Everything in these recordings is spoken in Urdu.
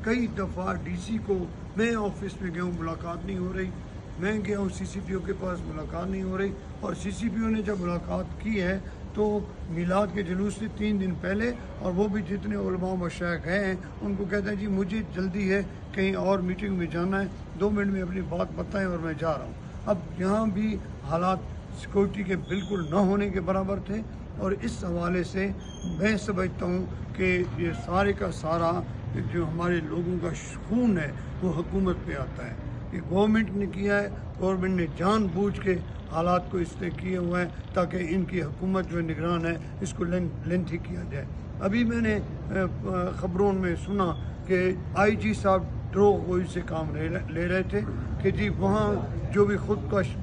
کئی دفعہ ڈی سی کو میں آفس میں گیا ہوں، ملاقات نہیں ہو رہی، میں گیا ہوں سی سی پی او کے پاس، ملاقات نہیں ہو رہی، اور سی سی پی او نے جب ملاقات کی ہے تو میلاد کے جلوس سے 3 دن پہلے، اور وہ بھی جتنے علماء و مشائخ ہیں ان کو کہتے ہیں جی مجھے جلدی ہے، کہیں اور میٹنگ میں جانا ہے، 2 منٹ میں اپنی بات بتائیں اور میں جا رہا ہوں۔ اب یہاں بھی حالات سیکورٹی کے بالکل نہ ہونے کے برابر تھے، اور اس حوالے سے میں سمجھتا ہوں کہ یہ سارے کا سارا جو ہمارے لوگوں کا خون ہے وہ حکومت پہ آتا ہے۔ یہ گورنمنٹ نے کیا ہے، گورنمنٹ نے جان بوجھ کے حالات کو اس طرح کیے ہوئے ہیں تاکہ ان کی حکومت جو نگران ہے اس کو لینتھی کیا جائے۔ ابھی میں نے خبروں میں سنا کہ آئی جی صاحب ڈروغ گوئی سے کام لے رہے تھے کہ جی وہاں جو بھی خودکش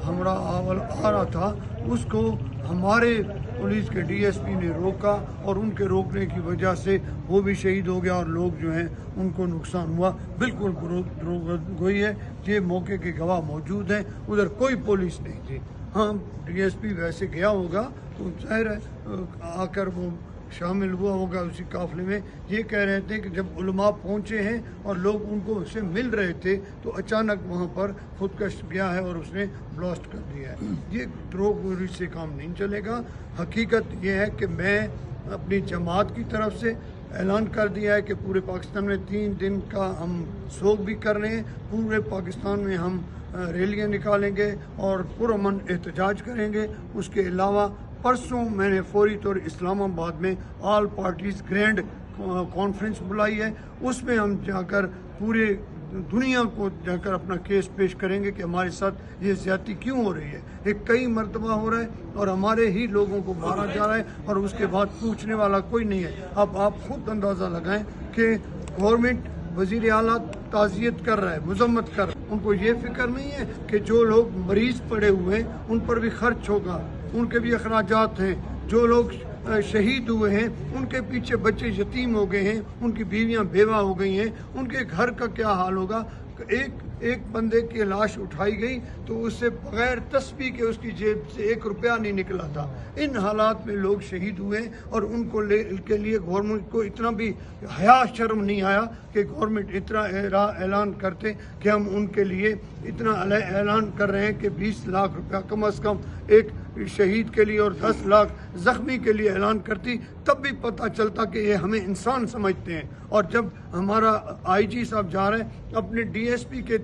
ہمراہ آ رہا تھا اس کو ہمارے پولیس کے ڈی ایس پی نے روکا، اور ان کے روکنے کی وجہ سے وہ بھی شہید ہو گیا اور لوگ جو ہیں ان کو نقصان ہوا۔ بالکل دروغ گوئی ہے، یہ موقع کے گواہ موجود ہیں، ادھر کوئی پولیس نہیں تھی۔ ہاں ڈی ایس پی ویسے گیا ہوگا تو ظاہر ہے آ کر وہ شامل ہوا ہوگا اسی قافلے میں۔ یہ کہہ رہے تھے کہ جب علماء پہنچے ہیں اور لوگ ان کو سے مل رہے تھے تو اچانک وہاں پر خودکش گیا ہے اور اس نے بلاسٹ کر دیا ہے۔ یہ دروغ گوئی سے کام نہیں چلے گا۔ حقیقت یہ ہے کہ میں اپنی جماعت کی طرف سے اعلان کر دیا ہے کہ پورے پاکستان میں 3 دن کا ہم سوگ بھی کر رہے ہیں، پورے پاکستان میں ہم ریلیاں نکالیں گے اور پرامن احتجاج کریں گے۔ اس کے علاوہ پرسوں میں نے فوری طور اسلام آباد میں آل پارٹیز گرینڈ کانفرنس بلائی ہے، اس میں ہم جا کر پورے دنیا کو جا کر اپنا کیس پیش کریں گے کہ ہمارے ساتھ یہ زیادتی کیوں ہو رہی ہے۔ یہ کئی مرتبہ ہو رہا ہے اور ہمارے ہی لوگوں کو مارا جا رہا ہے اور اس کے بعد پوچھنے والا کوئی نہیں ہے۔ اب آپ خود اندازہ لگائیں کہ گورنمنٹ وزیر اعلیٰ تعزیت کر رہا ہے، مذمت کر رہا ہے، ان کو یہ فکر نہیں ہے کہ جو لوگ مریض پڑے ہوئے ہیں ان پر بھی خرچ ہوگا، ان کے بھی اخراجات ہیں، جو لوگ شہید ہوئے ہیں ان کے پیچھے بچے یتیم ہو گئے ہیں، ان کی بیویاں بیوہ ہو گئی ہیں، ان کے گھر کا کیا حال ہوگا۔ ایک بندے کی لاش اٹھائی گئی تو اس سے بغیر تسبیح کے اس کی جیب سے 1 روپیہ نہیں نکلا تھا۔ ان حالات میں لوگ شہید ہوئے اور ان کو کے لیے گورنمنٹ کو اتنا بھی حیا شرم نہیں آیا کہ گورنمنٹ اتنا اعلان کرتے کہ ہم ان کے لیے اتنا اعلان کر رہے ہیں کہ 20 لاکھ روپیہ کم از کم ایک شہید کے لیے اور 10 لاکھ زخمی کے لیے اعلان کرتی، تب بھی پتہ چلتا کہ یہ ہمیں انسان سمجھتے ہیں۔ اور جب ہمارا آئی جی صاحب جا رہے ہیں اپنے ڈی ایس پی کے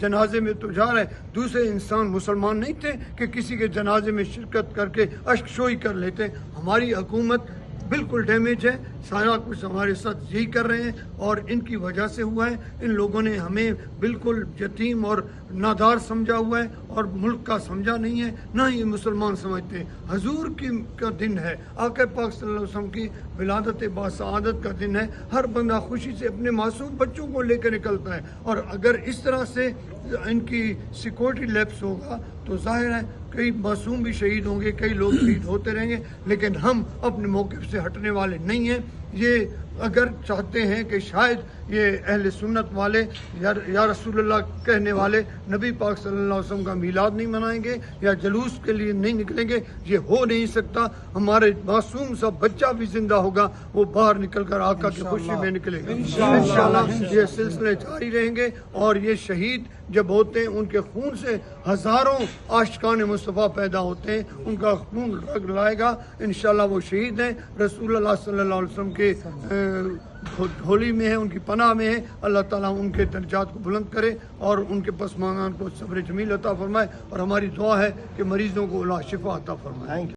جنازے میں تو جا رہے، دوسرے انسان مسلمان نہیں تھے کہ کسی کے جنازے میں شرکت کر کے اشک شوئی کر لیتے۔ ہماری حکومت بالکل ڈیمیج ہے، سارا کچھ ہمارے ساتھ یہی کر رہے ہیں اور ان کی وجہ سے ہوا ہے۔ ان لوگوں نے ہمیں بالکل یتیم اور نادار سمجھا ہوا ہے اور ملک کا سمجھا نہیں ہے، نہ ہی مسلمان سمجھتے ہیں۔ حضور کا دن ہے، آقا پاک صلی اللہ علیہ وسلم کی ولادت باسعادت کا دن ہے، ہر بندہ خوشی سے اپنے معصوم بچوں کو لے کے نکلتا ہے، اور اگر اس طرح سے ان کی سیکورٹی لیپس ہوگا تو ظاہر ہے کئی معصوم بھی شہید ہوں گے، کئی لوگ شہید ہوتے رہیں گے، لیکن ہم اپنے موقف سے ہٹنے والے نہیں ہیں۔ یہ اگر چاہتے ہیں کہ شاید یہ اہل سنت والے یا رسول اللہ کہنے والے نبی پاک صلی اللہ علیہ وسلم کا میلاد نہیں منائیں گے یا جلوس کے لیے نہیں نکلیں گے، یہ ہو نہیں سکتا۔ ہمارے معصوم سا بچہ بھی زندہ ہوگا، وہ باہر نکل کر آقا کی خوشی میں نکلے گا انشاءاللہ۔ یہ سلسلے جاری رہیں گے، اور یہ شہید جب ہوتے ہیں ان کے خون سے ہزاروں عاشقان مصطفیٰ پیدا ہوتے ہیں، ان کا خون رگ لائے گا انشاءاللہ۔ وہ شہید ہیں، رسول اللہ صلی اللہ علیہ وسلم کے جھولی میں ہیں، ان کی پناہ میں ہیں۔ اللہ تعالیٰ ان کے درجات کو بلند کرے اور ان کے پسماندگان کو صبر جمیل عطا فرمائے، اور ہماری دعا ہے کہ مریضوں کو اللہ شفا عطا فرمائے۔